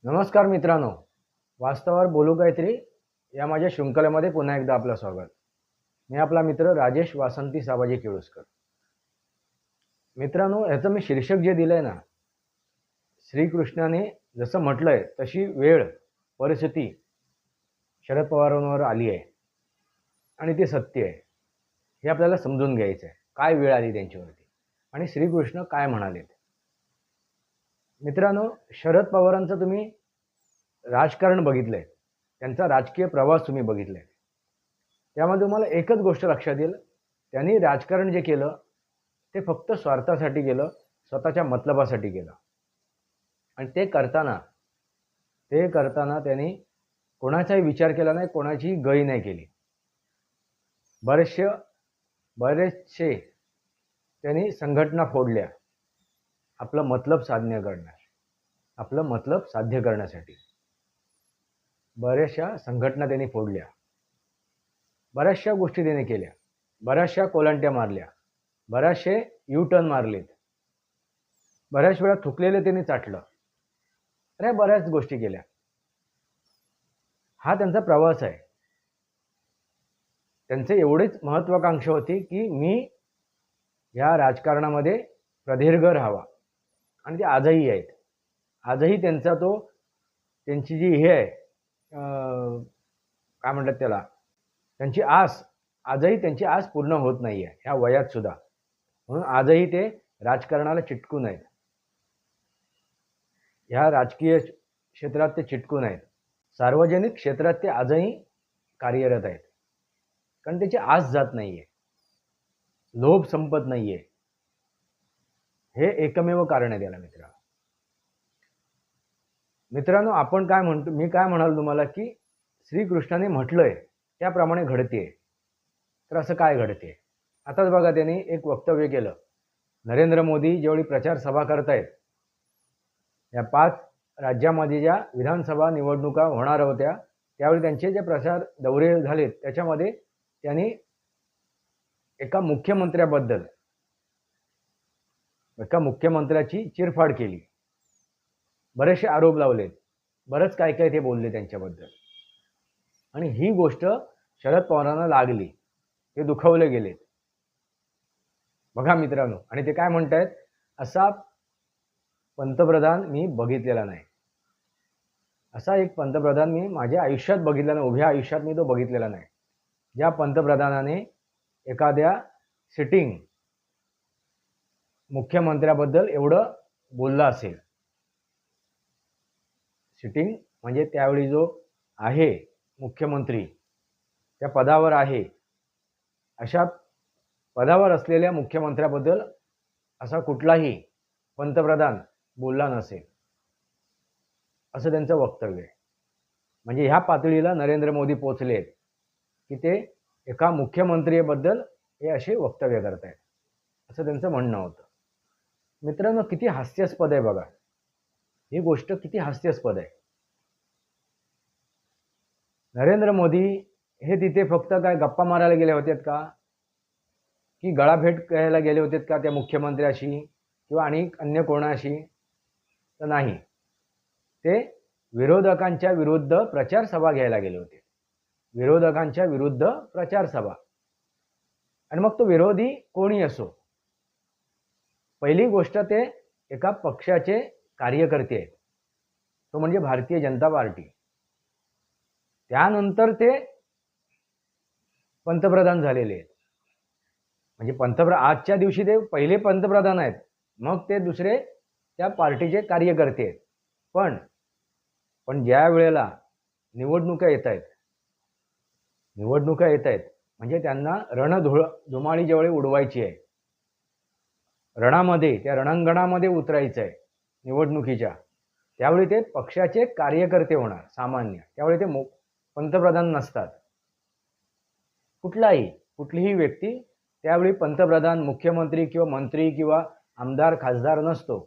नमस्कार मित्रांनो, वास्तवावर बोलू काहीतरी या माझ्या शृंखलेमध्ये पुन्हा एकदा आपलं स्वागत. मी आपला मित्र राजेश वासंती साबाजी केळुसकर. मित्रांनो, ह्याचं मी शीर्षक जे दिलंय ना, श्रीकृष्णाने जसं म्हटलंय तशी वेळ परिस्थिती शरद पवारांवर आली आहे आणि ते सत्य आहे. हे आपल्याला समजून घ्यायचं आहे. काय वेळ आली त्यांच्यावरती आणि श्रीकृष्ण काय म्हणालेत. मित्रांनो, शरद पवारांचं तुम्ही राजकारण बघितलंय, त्यांचा राजकीय प्रवास तुम्ही बघितलाय. त्यामध्ये तुम्हाला एकच गोष्ट लक्षात येईल, त्यांनी राजकारण जे केलं ते फक्त स्वार्थासाठी केलं, स्वतःच्या मतलबासाठी केलं. आणि ते करताना त्यांनी कोणाचाही विचार केला नाही, कोणाचीही गय नाही केली. बरेचसे त्यांनी संघटना फोडल्या आपलं मतलब साध्य करण्यासाठी. बऱ्याचशा संघटना त्यांनी फोडल्या, बऱ्याचशा गोष्टी त्यांनी केल्या, बऱ्याचशा कोलांट्या मारल्या, बऱ्याचशे यू टर्न मारलेत, बऱ्याच वेळा थुकलेले त्यांनी चाटलं, अरे बऱ्याच गोष्टी केल्या. हा त्यांचा प्रवास आहे. त्यांचे एवढेच महत्वाकांक्षा होती की मी या राजकारणामध्ये प्रदीर्घ राहावा, आणि ते आजही आहेत. आजही त्यांची जी हे आहे, काय म्हणतात त्याला, त्यांची आस, आजही त्यांची आस पूर्ण होत नाही आहे ह्या वयात सुद्धा. म्हणून आजही ते राजकारणाला चिटकून आहेत, ह्या राजकीय क्षेत्रात ते चिटकून आहेत. सार्वजनिक क्षेत्रात ते आजही कार्यरत आहेत, कारण त्याची आस जात नाहीये, लोभ संपत नाहीये. हे एकमेव कारण आहे त्याला. मित्रांनो, आपण काय म्हणतो, मी काय म्हणाल तुम्हाला की श्रीकृष्णाने म्हटलंय त्याप्रमाणे घडतेय. तर असं काय घडते? आताच बघा, त्यांनी एक वक्तव्य केलं. नरेंद्र मोदी ज्यावेळी प्रचार सभा करतायत, या 5 राज्यामध्ये ज्या विधानसभा निवडणुका होणार होत्या, त्यावेळी त्यांचे जे प्रचार दौरे झालेत त्याच्यामध्ये त्यांनी एका मुख्यमंत्र्याची चिरफाड केली, बरेचसे आरोप लावलेत, बरंच काय काय ते बोलले त्यांच्याबद्दल. आणि ही गोष्ट शरद पवारांना लागली, ते दुखावले गेलेत. बघा मित्रांनो, आणि ते काय म्हणतायत, असा पंतप्रधान मी बघितलेला नाही, असा एक पंतप्रधान मी माझ्या आयुष्यात बघितला नाही, उभ्या आयुष्यात मी तो बघितलेला नाही, ज्या पंतप्रधानाने एखाद्या सिटिंग मुख्यमंत्र्याबद्दल एवढं बोललं असेल. सिटिंग म्हणजे त्यावेळी जो आहे मुख्यमंत्री, त्या पदावर आहे, अशा पदावर असलेल्या मुख्यमंत्र्याबद्दल असा कुठलाही पंतप्रधान बोलला नसेल, असं त्यांचं वक्तव्य आहे. म्हणजे ह्या पातळीला नरेंद्र मोदी पोहोचलेत की ते एका मुख्यमंत्र्याबद्दल हे असे वक्तव्य करतायत, असं त्यांचं म्हणणं होतं. मित्रांनो, किती हास्यास्पद आहे बघा, ही गोष्ट किती हास्यास्पद आहे. नरेंद्र मोदी हे तिथे फक्त काय गप्पा मारायला गेले होते का, की गळाभेट करायला गेले होते का त्या मुख्यमंत्र्याशी किंवा आणि अन्य कोणाशी? तर नाही, ते विरोधकांच्या विरुद्ध प्रचार सभा घ्यायला गेले होते, विरोधकांच्या विरुद्ध प्रचार सभा. आणि मग तो विरोधी कोणी असो, पहिली गोष्ट ते एका पक्षाचे कार्यकर्ते आहेत, तो म्हणजे भारतीय जनता पार्टी. त्यानंतर ते पंतप्रधान झालेले आहेत. म्हणजे आजच्या दिवशी ते पहिले पंतप्रधान आहेत, मग ते दुसरे त्या पार्टीचे कार्यकर्ते आहेत. पण ज्या वेळेला निवडणुका येत आहेत म्हणजे त्यांना रणधुमाळी ज्यावेळी उडवायची आहे, रणामध्ये, त्या रणांगणामध्ये उतरायचं आहे निवडणुकीच्या, त्यावेळी ते पक्षाचे कार्यकर्ते होणार सामान्य. त्यावेळी ते पंतप्रधान नसतात. कुठलीही व्यक्ती त्यावेळी पंतप्रधान, मुख्यमंत्री किंवा मंत्री किंवा आमदार खासदार नसतो.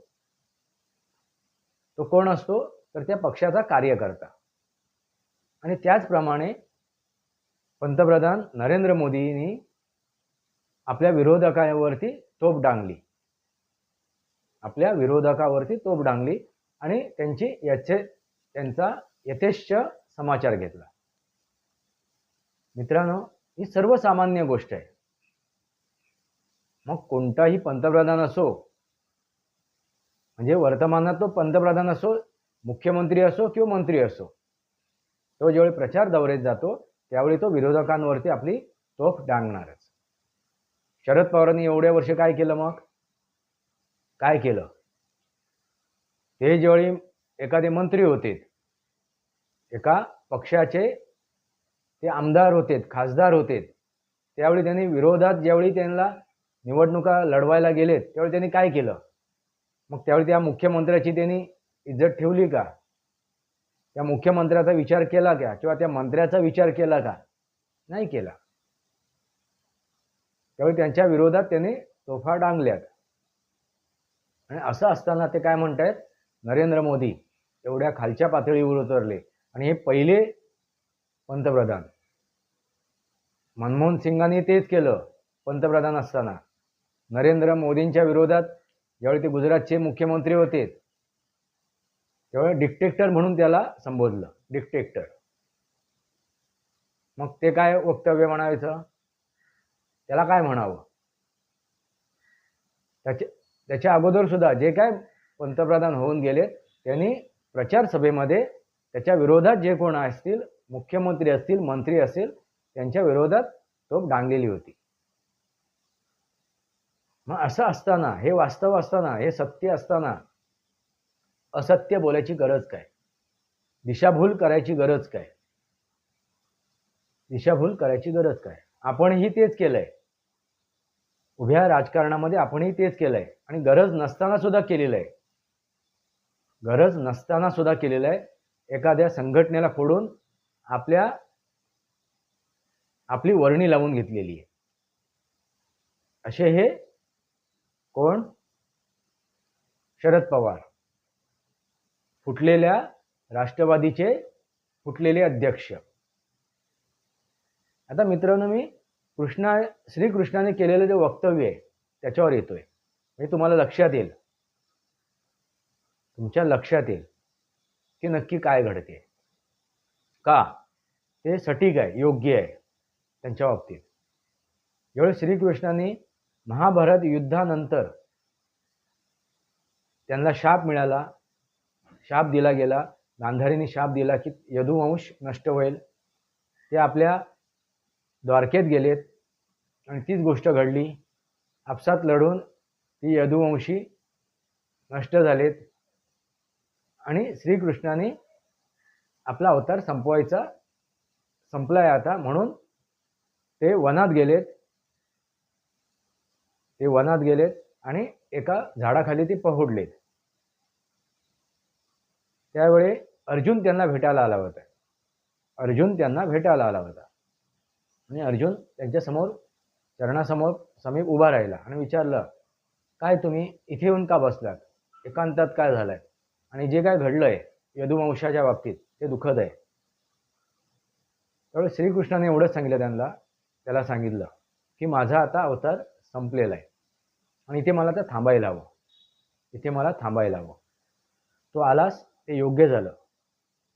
तो कोण असतो? तर त्या पक्षाचा कार्यकर्ता. आणि त्याचप्रमाणे पंतप्रधान नरेंद्र मोदींनी आपल्या विरोधकावरती तोफ डांगली आणि त्यांची त्यांचा यथेच्छ समाचार घेतला. मित्रांनो, ही सर्वसामान्य गोष्ट आहे. मग कोणताही पंतप्रधान असो, म्हणजे वर्तमानात तो पंतप्रधान असो, मुख्यमंत्री असो किंवा मंत्री असो, तो ज्यावेळी प्रचार दौऱ्यात जातो त्यावेळी तो विरोधकांवरती आपली तोफ डांगणारच. शरद पवारांनी एवढ्या वर्ष काय केलं? मग काय केलं? ते ज्यावेळी एखादे मंत्री होते, एका पक्षाचे ते आमदार होते, खासदार होते, त्यावेळी त्यांनी विरोधात ज्यावेळी त्यांना निवडणुका लढवायला गेलेत त्यावेळी त्यांनी काय केलं? मग त्यावेळी त्या मुख्यमंत्र्याची त्यांनी इज्जत ठेवली का? त्या मुख्यमंत्र्याचा विचार केला का? किंवा त्या मंत्र्याचा विचार केला का? नाही केला. त्यावेळी त्यांच्या विरोधात त्यांनी तोफा डांगल्यात. आणि असं असताना ते काय म्हणतायत, नरेंद्र मोदी एवढ्या खालच्या पातळीवर उतरले आणि हे पहिले पंतप्रधान. मनमोहन सिंगांनी तेच केलं पंतप्रधान असताना. नरेंद्र मोदींच्या विरोधात ज्यावेळी ते गुजरातचे मुख्यमंत्री होते त्यावेळी डिक्टेटर म्हणून त्याला संबोधलं, डिक्टेटर. मग ते काय वक्तव्य म्हणायचं? त्याला काय म्हणावं? त्याच्या अगोदर सुद्धा जे काय पंतप्रधान होऊन गेले त्यांनी प्रचार सभेमध्ये त्याच्या विरोधात जे कोण असतील, मुख्यमंत्री असतील, मंत्री असतील, त्यांच्या विरोधात तोफ डांगलेली होती. मग असं असताना, हे वास्तव असताना, हे सत्य असताना असत्य बोलायची गरज काय? दिशाभूल करायची गरज काय? दिशाभूल करायची गरज काय? आपणही तेच केलंय. उभ्या राजकारणामध्ये आपणही तेच केलंय आणि गरज नसताना सुद्धा केलेलं आहे. गरज नसताना सुद्धा केलेलं आहे. एखाद्या संघटनेला फोडून आपली वर्णी लावून घेतलेली आहे. असे हे कोण? शरद पवार, फुटलेल्या राष्ट्रवादीचे फुटलेले अध्यक्ष. आता मित्रांनो, मी श्रीकृष्णाने केलेलं जे वक्तव्य आहे त्याच्यावर येतोय. हे तुम्हाला लक्षात येईल, तुमच्या लक्षात येईल की नक्की काय घडते, का ते सटीक आहे, योग्य आहे त्यांच्या बाबतीत. ज्यावेळी श्रीकृष्णाने महाभारत युद्धानंतर त्यांना शाप मिळाला, शाप दिला गेला, गांधारीने शाप दिला की यदुवंश नष्ट होईल. ते आपल्या द्वारकेत गेलेत आणि तीच गोष्ट घडली. आपसात लढून ती यदुवंशी नष्ट झालेत आणि श्रीकृष्णाने आपला अवतार संपलाय आता, म्हणून ते वनात गेलेत आणि एका झाडाखाली ते पहुडलेत. त्यावेळी अर्जुन त्यांना भेटायला आला होता. आणि अर्जुन त्यांच्या चरणासमोर समीप उभा राहिला आणि विचारलं, काय तुम्ही इथे येऊन का बसलात? एकांतात काय झालंय? आणि जे काय घडलंय यदुवंशाच्या बाबतीत ते दुःखद आहे. त्यावेळी श्रीकृष्णाने एवढंच सांगितलं त्याला सांगितलं की माझा आता अवतार संपलेला आहे आणि इथे मला थांबायला हवं. तू आलास ते योग्य झालं.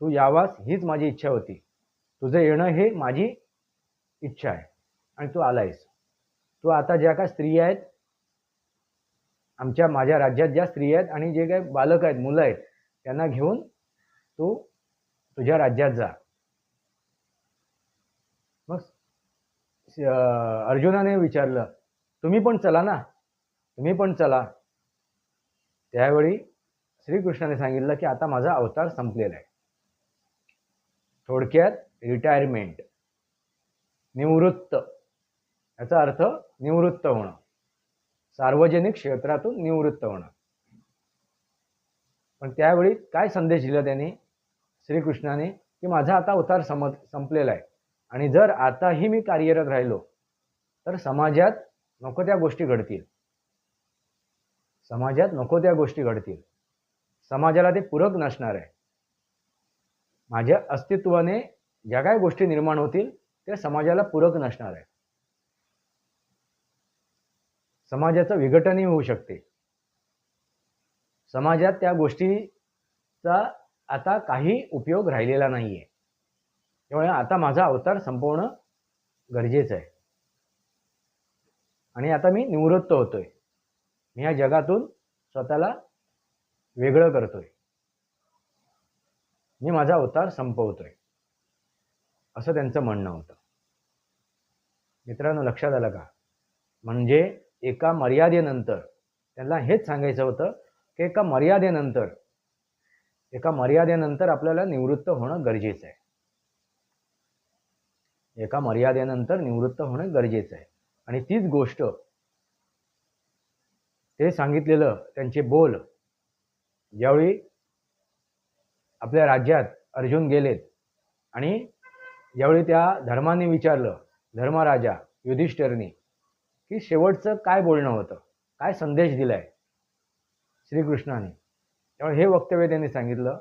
तू यावास हीच माझी इच्छा होती. तुझं येणं हे माझी इच्छा आहे आणि तू आलायस. तू आता ज्या काय स्त्री आहेत, माझ्या राज्यात ज्या स्त्री आहेत आणि जे काही बालक आहेत, मुलं आहेत, त्यांना घेऊन तू तुझ्या राज्यात जा. मग अर्जुनाने विचारलं, तुम्ही पण चला. त्यावेळी श्रीकृष्णाने सांगितलं की आता माझा अवतार संपलेला आहे. थोडक्यात रिटायरमेंट, निवृत्त. याचा अर्थ निवृत्त होणं, सार्वजनिक क्षेत्रातून निवृत्त होणं. पण त्यावेळी काय संदेश दिला त्यांनी, श्रीकृष्णाने, की माझा आता अवतार संपलेला आहे आणि जर आताही मी कार्यरत राहिलो तर समाजात नको त्या गोष्टी घडतील. समाजाला ते पूरक नसणार आहे. माझ्या अस्तित्वाने ज्या काय गोष्टी निर्माण होतील त्या समाजाला पूरक नसणार आहे. समाजाचं विघटनही होऊ शकते. समाजात त्या गोष्टीचा आता काही उपयोग राहिलेला नाही आहे. त्यामुळे आता माझा अवतार संपवणं गरजेचं आहे आणि आता मी निवृत्त होतोय. मी या जगातून स्वतःला वेगळं करतोय. मी माझा अवतार संपवतोय, असं त्यांचं म्हणणं होतं. मित्रांनो, लक्षात आलं का? म्हणजे एका मर्यादेनंतर त्यांना हेच सांगायचं होतं की एका मर्यादेनंतर आपल्याला निवृत्त होणं गरजेचं आहे. एका मर्यादेनंतर निवृत्त होणं गरजेचं आहे. आणि तीच गोष्ट ते सांगितलेलं त्यांचे बोल ज्यावेळी आपल्या राज्यात अर्जुन गेलेत आणि ज्यावेळी त्या धर्माने विचारलं, धर्मराजा युधिष्ठिरने, की शेवटचं काय बोलणं होतं, काय संदेश दिलाय श्रीकृष्णाने, त्यामुळे हे वक्तव्य त्यांनी सांगितलं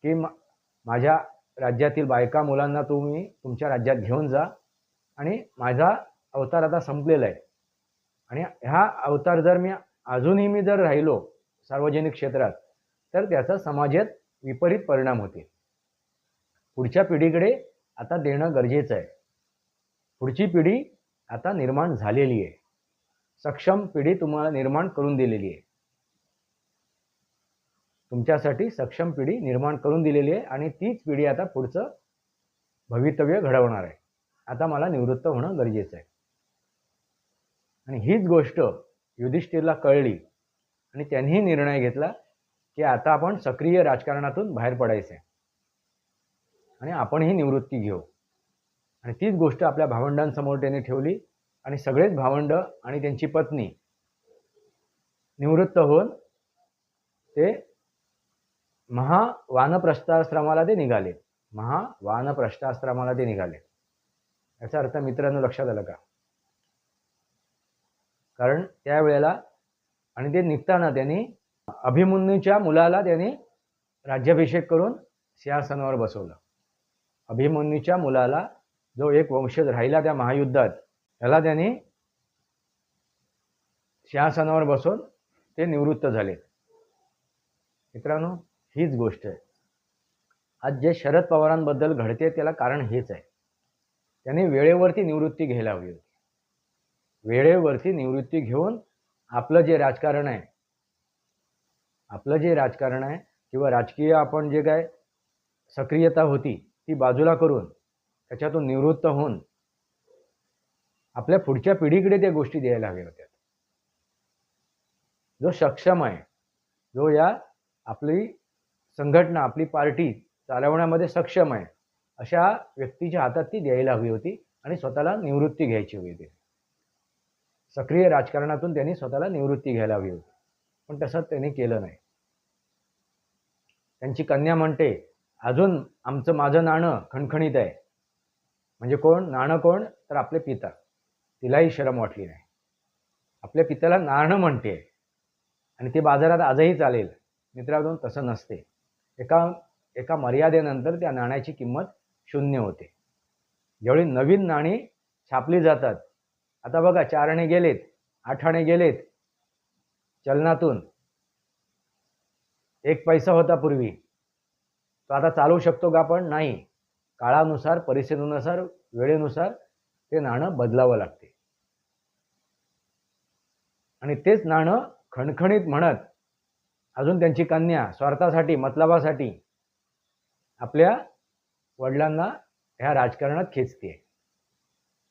की माझ्या राज्यातील बायका मुलांना तुम्ही तुमच्या राज्यात घेऊन जा आणि माझा अवतार आता संपलेला आहे आणि हा अवतार जर मी अजूनही जर राहिलो सार्वजनिक क्षेत्रात तर त्याचा समाजात विपरीत परिणाम होतील. पुढच्या पिढीकडे आता देणं गरजेचं आहे. पुढची पिढी आता निर्माण झालेली आहे. सक्षम पिढी तुम्हाला निर्माण करून दिलेली आहे. तुमच्यासाठी सक्षम पिढी निर्माण करून दिलेली आहे आणि तीच पिढी आता पुढचं भवितव्य घडवणार आहे. आता मला निवृत्त होणं गरजेचं आहे. आणि हीच गोष्ट युधिष्ठिरला कळली आणि त्यांनीही निर्णय घेतला की आता आपण सक्रिय राजकारणातून बाहेर पडायचं आहे आणि आपणही निवृत्ती घेऊ. आणि तीच गोष्ट आपल्या भावंडांसमोर त्यांनी ठेवली आणि सगळेच भावंड आणि त्यांची पत्नी निवृत्त होऊन ते महावानप्रस्थाश्रमाला ते निघाले. याचा अर्थ मित्रांनो लक्षात आलं का? कारण त्यावेळेला आणि ते निघताना त्यांनी अभिमन्यूच्या मुलाला त्यांनी राज्याभिषेक करून सिंहासनावर बसवलं. अभिमन्यूच्या मुलाला जो एक वंशज राहिला त्या महायुद्धात त्याला त्यांनी सिंहासनावर बसवून ते निवृत्त झाले. मित्रांनो, हीच गोष्ट आहे. आज जे शरद पवारांबद्दल घडते त्याला कारण हेच आहे. त्यांनी वेळेवरती निवृत्ती घ्यायला हवी होती. वेळेवरती निवृत्ती घेऊन आपलं जे राजकारण आहे किंवा राजकीय आपण जे काय सक्रियता होती ती बाजूला करून त्याच्यातून निवृत्त होऊन आपल्या पुढच्या पिढीकडे त्या गोष्टी द्यायला हव्या होत्या. जो सक्षम आहे, जो या आपली संघटना आपली पार्टी चालवण्यामध्ये सक्षम आहे अशा व्यक्तीच्या हातात ती द्यायला हवी होती आणि स्वतःला निवृत्ती घ्यायची हवी होती. सक्रिय राजकारणातून त्यांनी स्वतःला निवृत्ती घ्यायला हवी होती, पण तसं त्यांनी केलं नाही. त्यांची कन्या म्हणते, अजून माझं नाणं खणखणीत आहे. म्हणजे कोण? नाणं कोण? तर आपले पिता. तिलाही शरम वाटली नाही. आपल्या पित्याला नाणं म्हणते आणि ते बाजारात आजही चालेल. मित्रांनो, तसं नसते. एका मर्यादेनंतर त्या नाण्याची किंमत शून्य होते. ज्यावेळी नवीन नाणी छापली जातात, आता बघा 4 आणे गेलेत, 8 आणे गेलेत चलनातून. 1 पैसा होता पूर्वी, तो आता चालवू शकतो का आपण? नाही. काळानुसार, परिस्थितीनुसार, वेळेनुसार ते नाणं बदलावं लागते. आणि तेच नाणं खणखणीत म्हणत अजून त्यांची कन्या स्वार्थासाठी, मतलबासाठी आपल्या वडिलांना ह्या राजकारणात खेचते.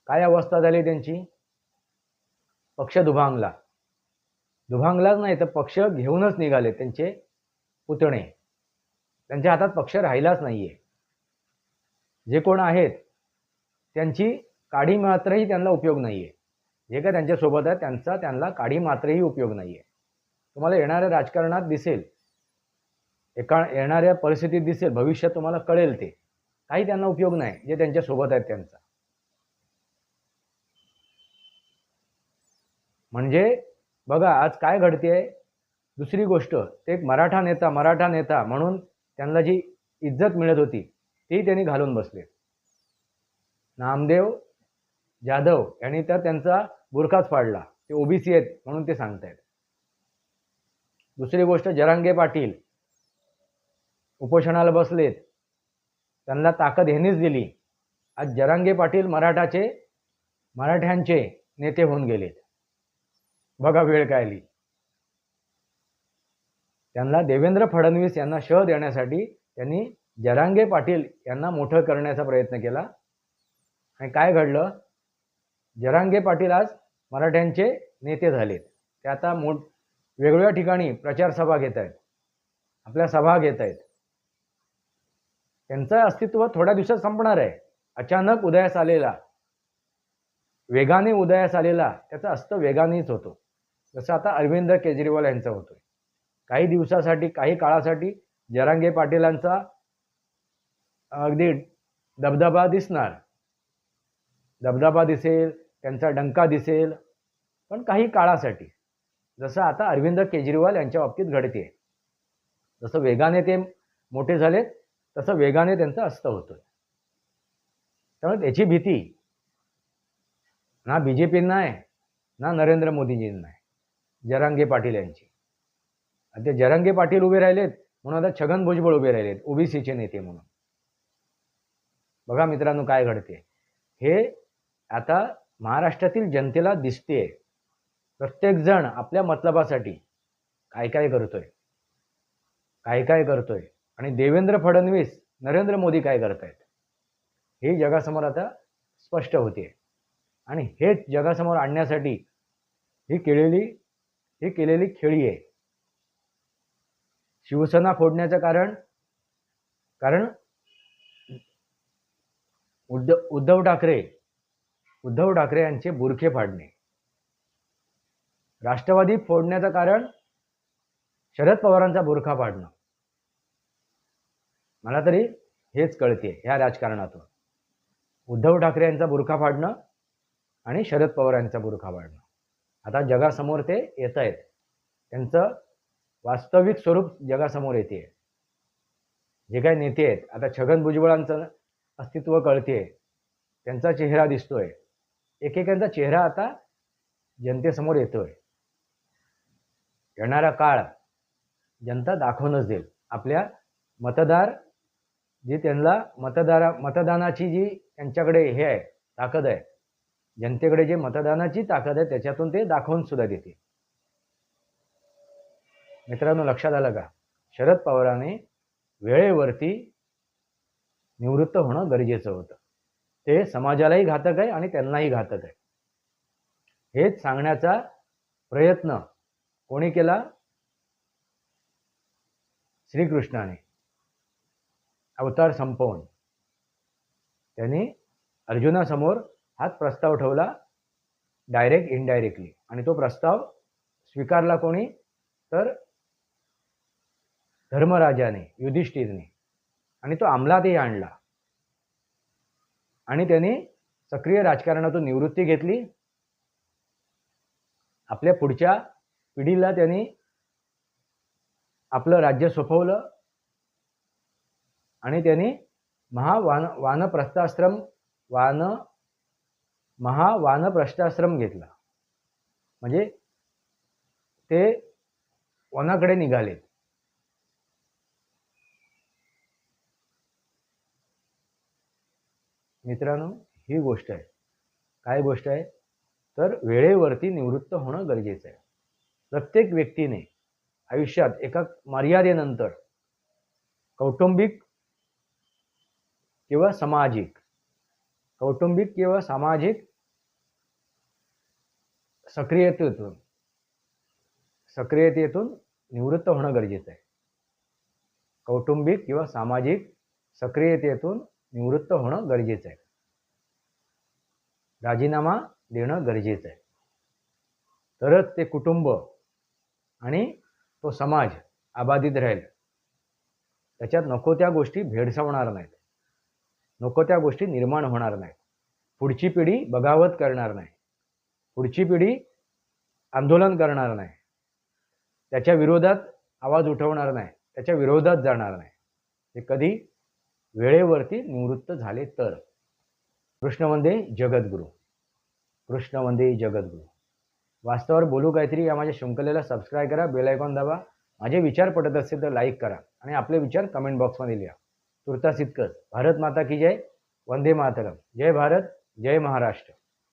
काय अवस्था झाली त्यांची? पक्ष दुभांगलाच नाही तर पक्ष घेऊनच निघाले त्यांचे पुतणे. त्यांच्या हातात पक्ष राहिलाच नाहीये. जे कोण आहेत त्यांची काडी मात्रही त्यांना उपयोग नाहीये. जे काय त्यांच्यासोबत आहे त्यांना काडी मात्रही उपयोग नाहीये. तुम्हाला येणाऱ्या राजकारणात दिसेल, येणाऱ्या परिस्थितीत दिसेल, भविष्यात तुम्हाला कळेल ते काही त्यांना उपयोग नाही जे त्यांच्यासोबत आहेत त्यांचा. म्हणजे बघा आज काय घडते. दुसरी गोष्ट, ते एक मराठा नेता म्हणून त्यांना जी इज्जत मिळत होती ती त्यांनी घालून बसले. नामदेव जाधव यांनी तर त्यांचा बुरखाच फाडला. ते ओबीसी आहेत म्हणून ते सांगतायत. दुसरी गोष्ट, जरांगे पाटील उपोषणाला बसलेत, त्यांना ताकद ह्यांनीच दिली. आज जरांगे पाटील मराठ्यांचे नेते होऊन गेलेत. बघा वेळ काय आली. त्यांना देवेंद्र फडणवीस यांना शह देण्यासाठी त्यांनी जरांगे पाटील यांना मोठं करण्याचा प्रयत्न केला. आणि काय घडलं? जरांगे पाटील आज मराठ्यांचे नेते झालेत. ते आता वेगवेगळ्या ठिकाणी प्रचार सभा घेत आहेत, आपल्या सभा घेत आहेत. त्यांचं अस्तित्व थोड्या दिवसात संपणार आहे. अचानक उदयास आलेला, वेगाने उदयास आलेला त्याचा अस्त वेगानेच होतो. जसं आता अरविंद केजरीवाल यांचा होतोय. काही दिवसासाठी, काही काळासाठी जरांगे पाटीलांचा अगदी दबदबा दिसणार, दबदबा दिसेल, त्यांचा डंका दिसेल, पण काही काळासाठी. जसं आता अरविंद केजरीवाल यांच्या बाबतीत घडते. जसं वेगाने ते मोठे झालेत तसं वेगाने त्यांचा अस्त होतोय. त्यामुळे त्याची भीती ना BJPंना आहे, ना नरेंद्र मोदीजींना आहे, जरांगे पाटील यांची. ते जरांगे पाटील उभे राहिलेत म्हणून आता छगन भुजबळ उभे राहिलेत ओबीसीचे नेते म्हणून. बघा मित्रांनो काय घडते. हे आता महाराष्ट्रातील जनतेला दिसते. प्रत्येक जण आपल्या मतलबासाठी काय काय करतोय आणि देवेंद्र फडणवीस, नरेंद्र मोदी काय करतायत हे जगासमोर आता स्पष्ट होते. आणि हेच जगासमोर आणण्यासाठी ही केलेली खेळी आहे. शिवसेना फोडण्याचं कारण उद्धव ठाकरे यांचे बुरखे फाडणे. राष्ट्रवादी फोडण्याचं कारण शरद पवारांचा बुरखा फाडणं. मला तरी हेच कळते ह्या राजकारणातून. उद्धव ठाकरे यांचा बुरखा फाडणं आणि शरद पवार यांचा बुरखा फाडणं. आता जगासमोर ते येत आहेत. त्यांचं वास्तविक स्वरूप जगासमोर येते. जे काही नेते आहेत, आता छगन भुजबळांचं अस्तित्व कळते, त्यांचा चेहरा दिसतोय. एकेकांचा चेहरा आता जनतेसमोर येतोय. येणारा काळ जनता दाखवूनच देईल. आपल्या मतदानाची जी त्यांच्याकडे हे आहे, ताकद आहे, जनतेकडे जे मतदानाची ताकद आहे त्याच्यातून ते दाखवून सुद्धा देते. मित्रांनो लक्षात आलं का? शरद पवारांनी वेळेवरती निवृत्त होणं गरजेचं होतं. ते समाजालाही घातक आहे आणि त्यांनाही घातक आहे. हेच सांगण्याचा प्रयत्न कोणी केला? श्रीकृष्णाने अवतार संपवून त्यांनी अर्जुनासमोर हाच प्रस्ताव ठेवला, डायरेक्ट इनडायरेक्टली. आणि तो प्रस्ताव स्वीकारला कोणी? तर धर्मराजाने, युधिष्ठिरने. आणि तो अंमलातही आणला. आणि त्यांनी सक्रिय राजकारणातून निवृत्ती घेतली. आपल्या पुढच्या पिढीला त्यांनी आपलं राज्य सोपवलं. आणि त्यांनी महावानप्रस्थाश्रम घेतला. म्हणजे ते वनाकडे निघालेत. मित्रांनो ही गोष्ट आहे. काय गोष्ट आहे? तर वेळेवरती निवृत्त होणं गरजेचं आहे. प्रत्येक व्यक्तीने आयुष्यात एका मर्यादेनंतर कौटुंबिक किंवा सामाजिक सक्रियतेतून निवृत्त होणं गरजेचं आहे. कौटुंबिक किंवा सामाजिक सक्रियतेतून निवृत्त होणं गरजेचं आहे. राजीनामा देणं गरजेचं आहे. तरच ते कुटुंब आणि तो समाज अबाधित राहील. त्याच्यात नको त्या गोष्टी भेडसावणार नाहीत, नको त्या गोष्टी निर्माण होणार नाहीत. पुढची पिढी बगावत करणार नाही, पुढची पिढी आंदोलन करणार नाही, त्याच्या विरोधात आवाज उठवणार नाही, त्याच्या विरोधात जाणार नाही. ते कधी वेळेवरती निवृत्त झाले तर. कृष्ण वंदे जगद्गुरु. वास्तवावर बोलू काहीतरी या माझ्या शृंखलेला सबस्क्राईब करा, बेल आयकॉन दाबा माझे विचार पटत असतील तर लाईक करा आणि आपले विचार कमेंट बॉक्समध्ये लिहा. तुर्तास इतकंच. भारत माता की जय. वंदे मातरम. जय भारत, जय महाराष्ट्र.